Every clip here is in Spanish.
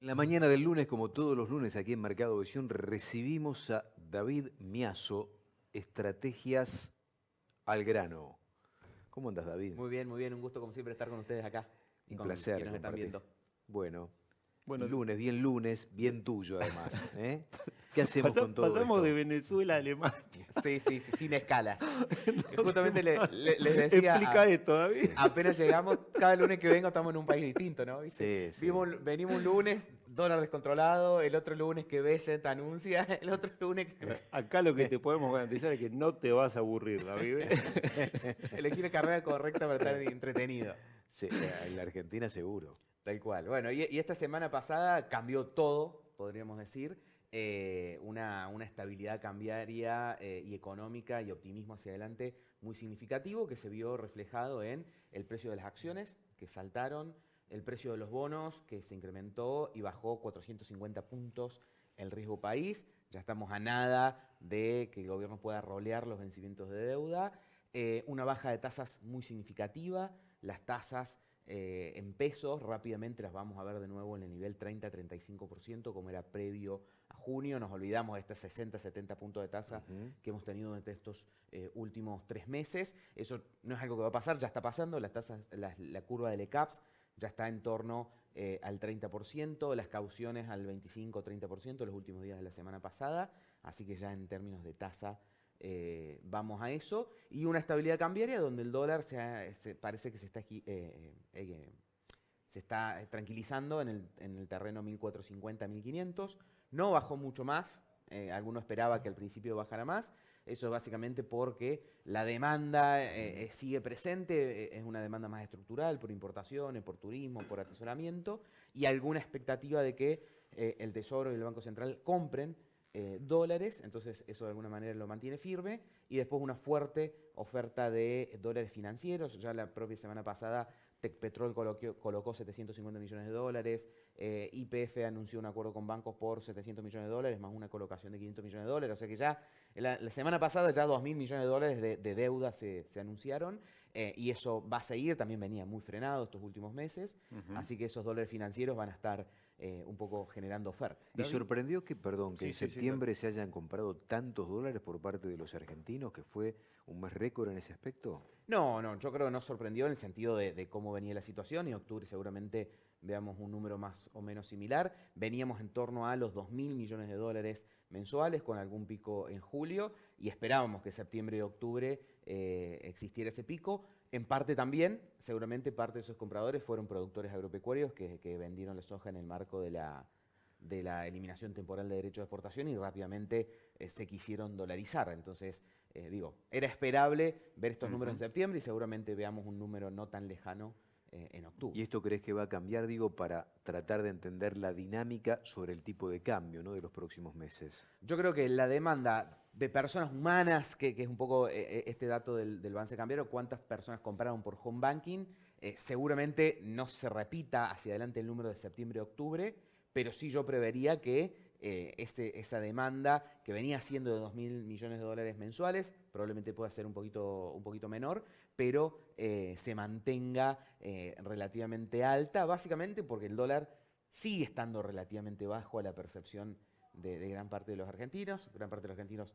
En la mañana del lunes, como todos los lunes aquí en Mercado Visión, recibimos a David Miazo, Estrategias al Grano. ¿Cómo andas, David? Muy bien, un gusto como siempre estar con ustedes acá y Un con placer quienes nos están compartir. viendo. Bueno, Bueno, lunes, bien tuyo además, ¿eh? ¿Qué hacemos con todo pasamos de esto? Venezuela a Alemania. Sí, sí, sí, sin escalas. No sé Justamente más. les decía, Explica esto, David. Sí, apenas llegamos, cada lunes que vengo estamos en un país distinto, ¿no? ¿Viste? sí, sí. Venimos un lunes, dólar descontrolado, el otro lunes que Besset anuncia, el otro lunes que Acá lo que te podemos garantizar es que no te vas a aburrir, David. elegí la carrera correcta para estar entretenido. Sí, en la Argentina seguro. Tal cual. Bueno, y esta semana pasada cambió todo, podríamos decir. Una estabilidad cambiaria y económica y optimismo hacia adelante muy significativo que se vio reflejado en el precio de las acciones que saltaron, el precio de los bonos que se incrementó y bajó 450 puntos el riesgo país. Ya estamos a nada de que el gobierno pueda rolear los vencimientos de deuda. Una baja de tasas muy significativa. Las tasas en pesos rápidamente las vamos a ver de nuevo en el nivel 30-35% como era previo a junio. Nos olvidamos de estos 60-70 puntos de tasa Ujú. que hemos tenido durante estos últimos 3 meses. Eso no es algo que va a pasar, ya está pasando. Las tasas, la curva del ECAPS ya está en torno al 30%, las cauciones al 25-30% los últimos días de la semana pasada. Así que ya en términos de tasa vamos a eso. Y una estabilidad cambiaria donde el dólar parece que se está tranquilizando en el terreno 1450-1500. No bajó mucho más. Alguno esperaba que al principio bajara más. Eso es básicamente porque la demanda sigue presente. Es una demanda más estructural por importaciones, por turismo, por atesoramiento. Y alguna expectativa de que el Tesoro y el Banco Central compren dólares, entonces eso de alguna manera lo mantiene firme, y después una fuerte oferta de dólares financieros. Ya la propia semana pasada Tecpetrol colocó 750 millones de dólares, YPF anunció un acuerdo con bancos por 700 millones de dólares, más una colocación de 500 millones de dólares, o sea que ya la semana pasada ya 2.000 millones de dólares de deuda se anunciaron, y eso va a seguir, también venía muy frenado estos últimos meses, así que esos dólares financieros van a estar un poco generando oferta. ¿Y David. sorprendió que, perdón, que Sí, en sí, sí, dale. septiembre se hayan comprado tantos dólares por parte de los argentinos, que fue un mes récord en ese aspecto? No, no, yo creo que nos sorprendió en el sentido de cómo venía la situación y en octubre seguramente veamos un número más o menos similar. Veníamos en torno a los 2.000 millones de dólares mensuales con algún pico en julio y esperábamos que septiembre y octubre existiera ese pico. En parte también, seguramente parte de esos compradores fueron productores agropecuarios que vendieron la soja en el marco de la eliminación temporal de derechos de exportación y rápidamente se quisieron dolarizar. Entonces, era esperable ver estos números en Ujú. septiembre y seguramente veamos un número no tan lejano en ¿Y octubre. esto crees que va a cambiar, digo, para tratar de entender la dinámica sobre el tipo de cambio, ¿no? De los próximos meses? Yo creo que la demanda de personas humanas, que es un poco este dato del balance cambiario, cuántas personas compraron por home banking, seguramente no se repita hacia adelante el número de septiembre-octubre, pero sí yo prevería que esa demanda que venía siendo de 2.000 millones de dólares mensuales, probablemente pueda ser un poquito menor, pero se mantenga relativamente alta, básicamente porque el dólar sigue estando relativamente bajo a la percepción de gran parte de los argentinos. Gran parte de los argentinos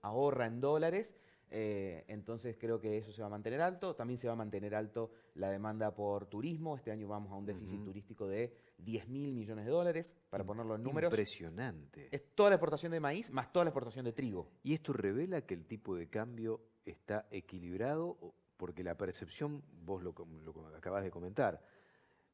ahorra en dólares, entonces creo que eso se va a mantener alto. También se va a mantener alto la demanda por turismo. Este año vamos a un déficit Ujú. turístico de 10.000 millones de dólares. Para ponerlo en números, Impresionante. es toda la exportación de maíz más toda la exportación de trigo. ¿Y esto revela que el tipo de cambio está equilibrado? Porque la percepción, vos lo acabas de comentar,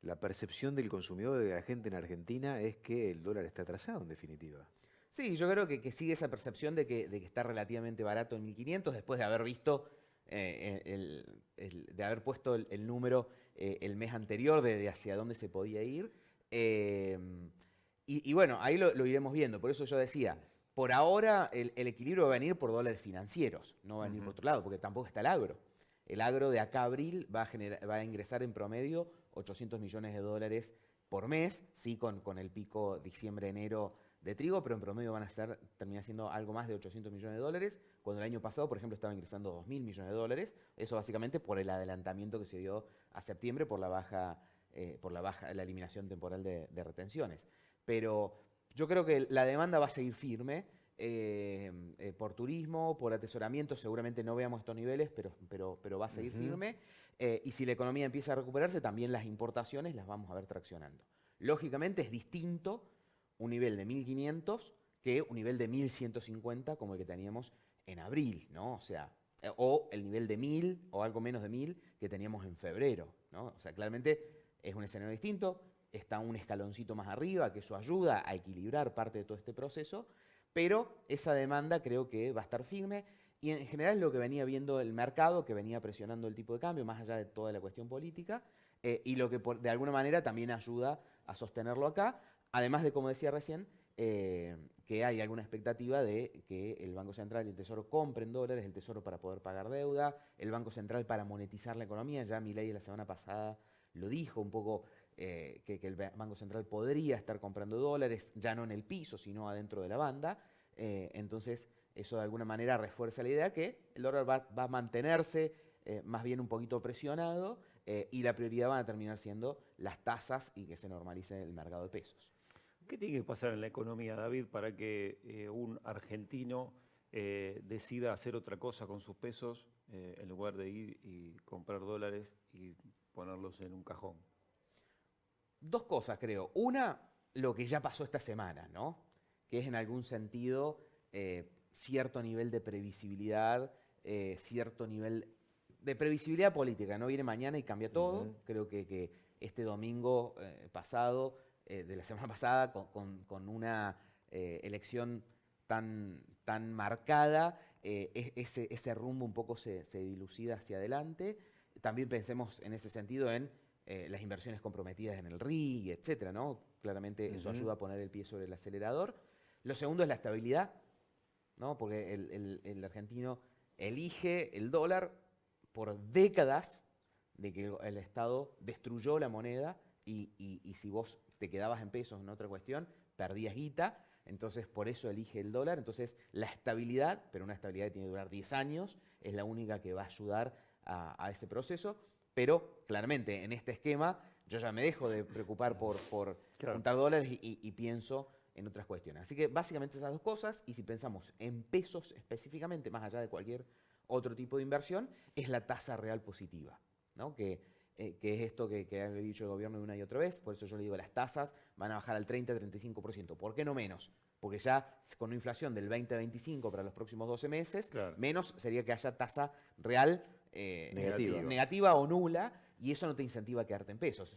la percepción del consumidor, de la gente en Argentina, es que el dólar está atrasado, en definitiva. Sí, yo creo que sigue esa percepción de que está relativamente barato en 1.500 después de haber visto, de haber puesto el número el mes anterior de hacia dónde se podía ir. Eh, y bueno, ahí lo iremos viendo. Por eso yo decía, por ahora el equilibrio va a venir por dólares financieros, no va a venir por Ujú. otro lado, porque tampoco está el agro. El agro de acá a abril va a ingresar en promedio 800 millones de dólares por mes, sí, con el pico diciembre-enero de trigo, pero en promedio terminar siendo algo más de 800 millones de dólares, cuando el año pasado, por ejemplo, estaba ingresando 2.000 millones de dólares. Eso básicamente por el adelantamiento que se dio a septiembre por la baja por la eliminación temporal de retenciones. Pero yo creo que la demanda va a seguir firme por turismo, por atesoramiento, seguramente no veamos estos niveles, pero va a seguir firme. Y si la economía empieza a recuperarse, también las importaciones las vamos a ver traccionando. Lógicamente es distinto un nivel de 1.500 que un nivel de 1.150 como el que teníamos en abril, ¿no? O sea, o el nivel de 1.000 o algo menos de 1.000 que teníamos en febrero, ¿no? O sea, claramente es un escenario distinto, está un escaloncito más arriba, que eso ayuda a equilibrar parte de todo este proceso, pero esa demanda creo que va a estar firme y en general es lo que venía viendo el mercado, que venía presionando el tipo de cambio, más allá de toda la cuestión política, y lo que de alguna manera también ayuda a sostenerlo acá, además de, como decía recién, que hay alguna expectativa de que el Banco Central y el Tesoro compren dólares, el Tesoro para poder pagar deuda, el Banco Central para monetizar la economía. Ya Milei la semana pasada lo dijo un poco, que el Banco Central podría estar comprando dólares, ya no en el piso, sino adentro de la banda. Entonces, eso de alguna manera refuerza la idea que el dólar va a mantenerse más bien un poquito presionado y la prioridad van a terminar siendo las tasas y que se normalice el mercado de pesos. ¿Qué tiene que pasar en la economía, David, para que un argentino decida hacer otra cosa con sus pesos en lugar de ir y comprar dólares y ponerlos en un cajón? Dos cosas, creo. Una, lo que ya pasó esta semana, ¿no? Que es en algún sentido cierto nivel de previsibilidad, cierto nivel de previsibilidad política. No viene mañana y cambia todo. Creo que este domingo pasado, de la semana pasada, con una elección tan marcada, ese rumbo un poco se dilucida hacia adelante. También pensemos en ese sentido en las inversiones comprometidas en el RIG, etcétera, ¿no? Claramente eso ayuda a poner el pie sobre el acelerador. Lo segundo es la estabilidad, ¿no? Porque el argentino elige el dólar por décadas de que el Estado destruyó la moneda y si vos te quedabas en pesos en otra cuestión, perdías guita, entonces por eso elige el dólar. Entonces la estabilidad, pero una estabilidad que tiene que durar 10 años, es la única que va a ayudar a ese proceso. Pero claramente en este esquema yo ya me dejo de preocupar por juntar dólares y pienso en otras cuestiones. Así que básicamente esas dos cosas, y si pensamos en pesos específicamente, más allá de cualquier otro tipo de inversión, es la tasa real positiva, ¿no? Que es esto que ha dicho el gobierno una y otra vez. Por eso yo le digo, las tasas van a bajar al 30-35%. ¿Por qué no menos? Porque ya con una inflación del 20-25 para los próximos 12 meses, menos sería que haya tasa real negativa o nula, y eso no te incentiva a quedarte en pesos.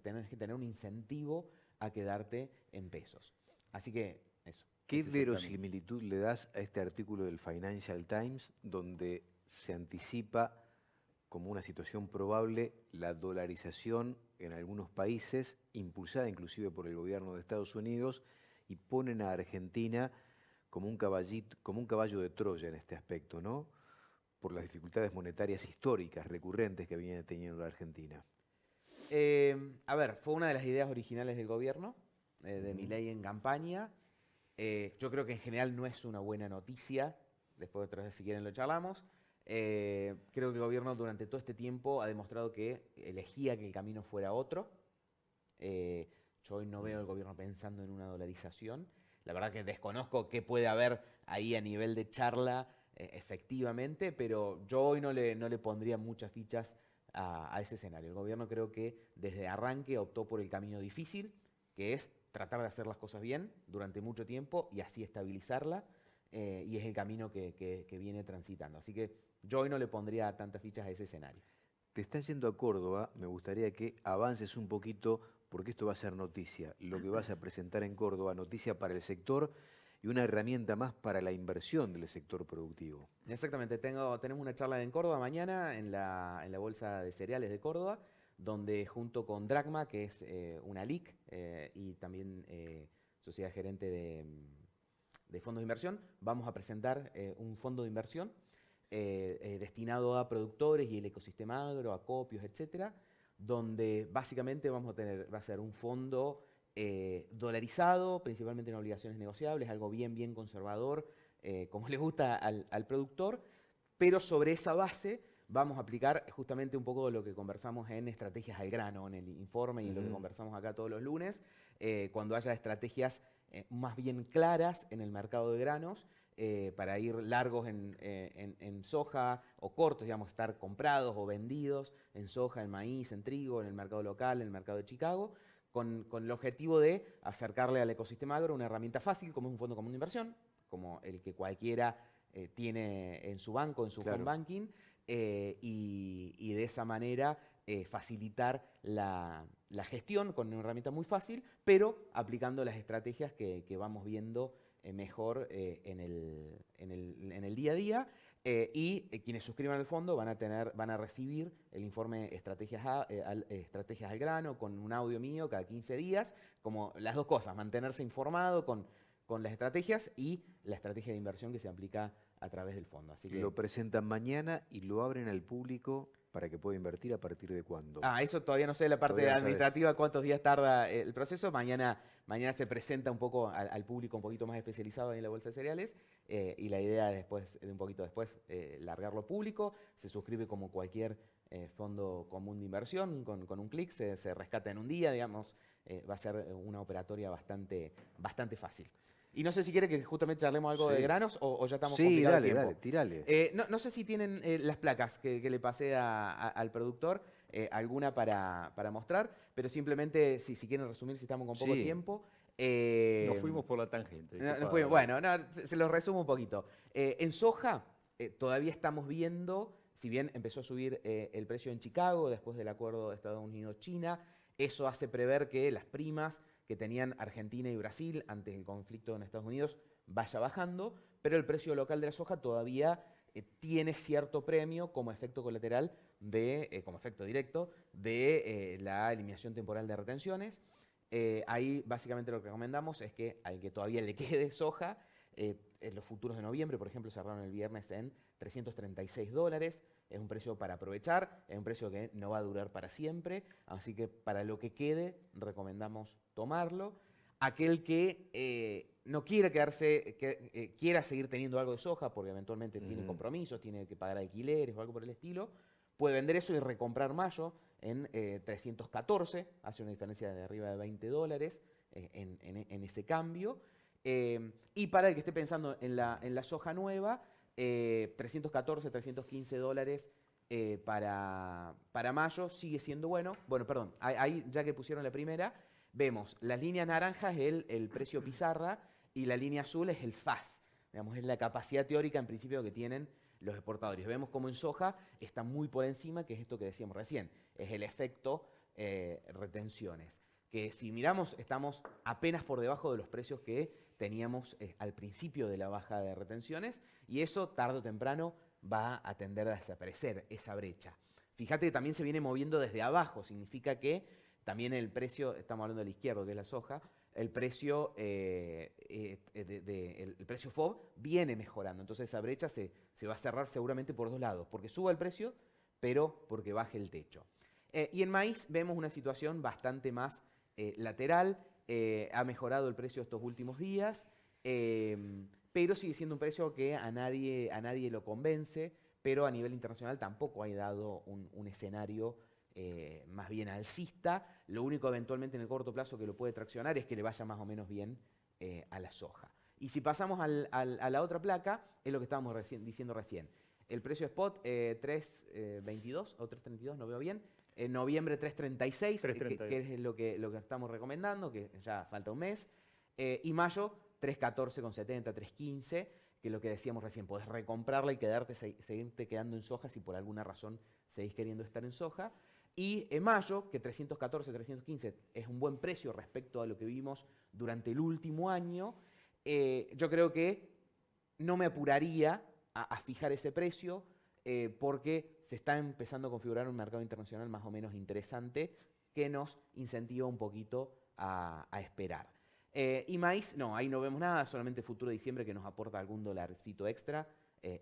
Tenés que tener un incentivo a quedarte en pesos. Así que eso. ¿Qué verosimilitud le das a este artículo del Financial Times donde se anticipa como una situación probable la dolarización en algunos países, impulsada inclusive por el gobierno de Estados Unidos, y ponen a Argentina como un caballo de Troya en este aspecto, ¿no? Por las dificultades monetarias históricas, recurrentes que viene teniendo la Argentina? A ver, fue una de las ideas originales del gobierno, de Milei en campaña. Yo creo que en general no es una buena noticia, después otra vez si quieren lo charlamos. Creo que el gobierno durante todo este tiempo ha demostrado que elegía que el camino fuera otro. Yo hoy no veo al gobierno pensando en una dolarización. La verdad que desconozco qué puede haber ahí a nivel de charla efectivamente, pero yo hoy no le pondría muchas fichas a ese escenario. El gobierno creo que desde arranque optó por el camino difícil, que es tratar de hacer las cosas bien durante mucho tiempo y así estabilizarla, y es el camino que viene transitando. Así que yo hoy no le pondría tantas fichas a ese escenario. Te estás yendo a Córdoba, me gustaría que avances un poquito, porque esto va a ser noticia. Lo que vas a presentar en Córdoba, noticia para el sector y una herramienta más para la inversión del sector productivo. Exactamente, tenemos una charla en Córdoba mañana en la Bolsa de Cereales de Córdoba, donde junto con Dragma, que es una LIC y también sociedad gerente de fondos de inversión, vamos a presentar un fondo de inversión destinado a productores y el ecosistema agro, acopios, etcétera, donde básicamente va a ser un fondo dolarizado, principalmente en obligaciones negociables, algo bien conservador, como le gusta al productor, pero sobre esa base vamos a aplicar justamente un poco lo que conversamos en Estrategias al Grano, en el informe y lo que conversamos acá todos los lunes, cuando haya estrategias más bien claras en el mercado de granos, para ir largos en soja o cortos, digamos, estar comprados o vendidos en soja, en maíz, en trigo, en el mercado local, en el mercado de Chicago, con el objetivo de acercarle al ecosistema agro una herramienta fácil, como es un fondo común de inversión, como el que cualquiera tiene en su banco, en su home banking, y de esa manera facilitar la gestión con una herramienta muy fácil, pero aplicando las estrategias que vamos viendo mejor en el día a día. Y quienes suscriban al fondo van a recibir el informe Estrategias al Grano con un audio mío cada 15 días, como las dos cosas, mantenerse informado con las estrategias y la estrategia de inversión que se aplica a través del fondo. Así que Lo presentan mañana y lo abren al público para que pueda invertir a partir de cuándo. eso todavía no sé la parte Todavía no sabes. administrativa, cuántos días tarda el proceso. Mañana se presenta un poco al público un poquito más especializado en la bolsa de cereales, y la idea es un poquito después, largarlo público. Se suscribe como cualquier fondo común de inversión, con un clic se rescata en un día, digamos. Va a ser una operatoria bastante fácil. Y no sé si quiere que justamente charlemos algo de granos o ya estamos complicados de tiempo. Dale, tirale. No sé si tienen las placas que le pasé al productor, alguna para mostrar, pero simplemente si quieren resumir, si estamos con poco tiempo. Nos fuimos por la tangente. Bueno, se los resumo un poquito. En soja todavía estamos viendo, si bien empezó a subir el precio en Chicago después del acuerdo de Estados Unidos-China, eso hace prever que las primas que tenían Argentina y Brasil antes del conflicto en Estados Unidos vaya bajando, pero el precio local de la soja todavía tiene cierto premio como efecto colateral, como efecto directo, de la eliminación temporal de retenciones. Ahí básicamente lo que recomendamos es que al que todavía le quede soja, los futuros de noviembre, por ejemplo, cerraron el viernes en $336. Es un precio para aprovechar, es un precio que no va a durar para siempre, así que para lo que quede recomendamos tomarlo. Aquel que no quiera quedarse, que quiera seguir teniendo algo de soja, porque eventualmente tiene compromisos, tiene que pagar alquileres o algo por el estilo, puede vender eso y recomprar mayo en 314, hace una diferencia de arriba de $20 en ese cambio. Y para el que esté pensando en la soja nueva, 314, $315 para mayo sigue siendo bueno. Bueno, perdón, ahí ya que pusieron la primera, vemos las líneas naranjas es el precio pizarra y la línea azul es el FAS. Digamos, es la capacidad teórica en principio que tienen los exportadores. Vemos como en soja está muy por encima, que es esto que decíamos recién, es el efecto retenciones. Que si miramos, estamos apenas por debajo de los precios que teníamos al principio de la baja de retenciones, y eso tarde o temprano va a tender a desaparecer, esa brecha. Fíjate que también se viene moviendo desde abajo, significa que también el precio, estamos hablando del izquierdo, que es la soja, el precio, el precio FOB viene mejorando, entonces esa brecha se va a cerrar seguramente por dos lados, porque suba el precio, pero porque baje el techo. Y en maíz vemos una situación bastante más lateral, ha mejorado el precio estos últimos días, pero sigue siendo un precio que a nadie lo convence, pero a nivel internacional tampoco ha dado un escenario más bien alcista. Lo único eventualmente en el corto plazo que lo puede traccionar es que le vaya más o menos bien a la soja. Y si pasamos a la otra placa, es lo que estábamos diciendo recién. El precio spot 3.22 o 3.32, no veo bien. En noviembre 3.36, que es lo que estamos recomendando, que ya falta un mes. Y mayo 3.14,70, 3.15, que es lo que decíamos recién. Podés recomprarla y seguirte quedando en soja si por alguna razón seguís queriendo estar en soja. Y en mayo, que 314, 315 es un buen precio respecto a lo que vimos durante el último año, yo creo que no me apuraría a fijar ese precio, porque se está empezando a configurar un mercado internacional más o menos interesante que nos incentiva un poquito a esperar. Y maíz, no, ahí no vemos nada, solamente futuro de diciembre que nos aporta algún dolarcito extra,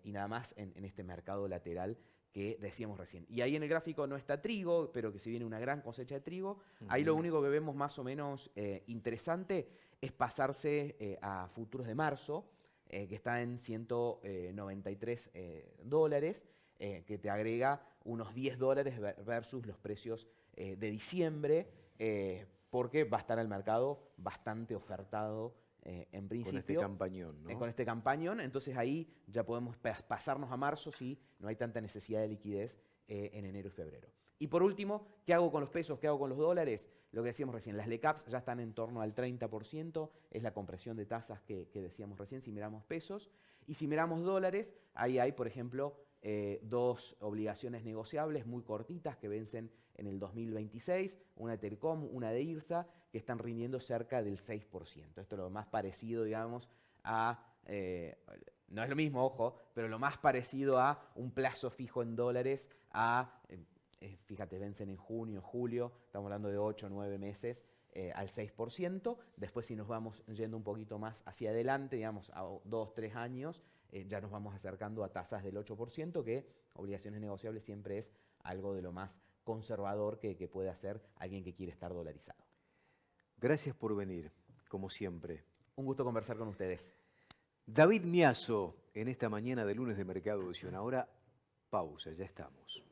y nada más en este mercado lateral que decíamos recién. Y ahí en el gráfico no está trigo, pero que si viene una gran cosecha de trigo, ahí lo único que vemos más o menos interesante es pasarse a futuros de marzo, que está en $193. que te agrega unos $10 versus los precios de diciembre, porque va a estar el mercado bastante ofertado en principio. Con este campañón, ¿no? Con este campañón, entonces ahí ya podemos pasarnos a marzo si no hay tanta necesidad de liquidez en enero y febrero. Y por último, ¿qué hago con los pesos? ¿Qué hago con los dólares? Lo que decíamos recién, las LECAPs ya están en torno al 30%, es la compresión de tasas que decíamos recién si miramos pesos. Y si miramos dólares, ahí hay, por ejemplo, dos obligaciones negociables muy cortitas que vencen en el 2026, una de Tercom, una de IRSA, que están rindiendo cerca del 6%. Esto es lo más parecido, digamos, a... no es lo mismo, ojo, pero lo más parecido a un plazo fijo en dólares a... fíjate, vencen en junio, julio, estamos hablando de 8 o 9 meses al 6%. Después si nos vamos yendo un poquito más hacia adelante, digamos a 2, 3 años, ya nos vamos acercando a tasas del 8%, que obligaciones negociables siempre es algo de lo más conservador que puede hacer alguien que quiere estar dolarizado. Gracias por venir, como siempre. Un gusto conversar con ustedes. David Miazo, en esta mañana de lunes de Mercado de Edición. Ahora, pausa, ya estamos.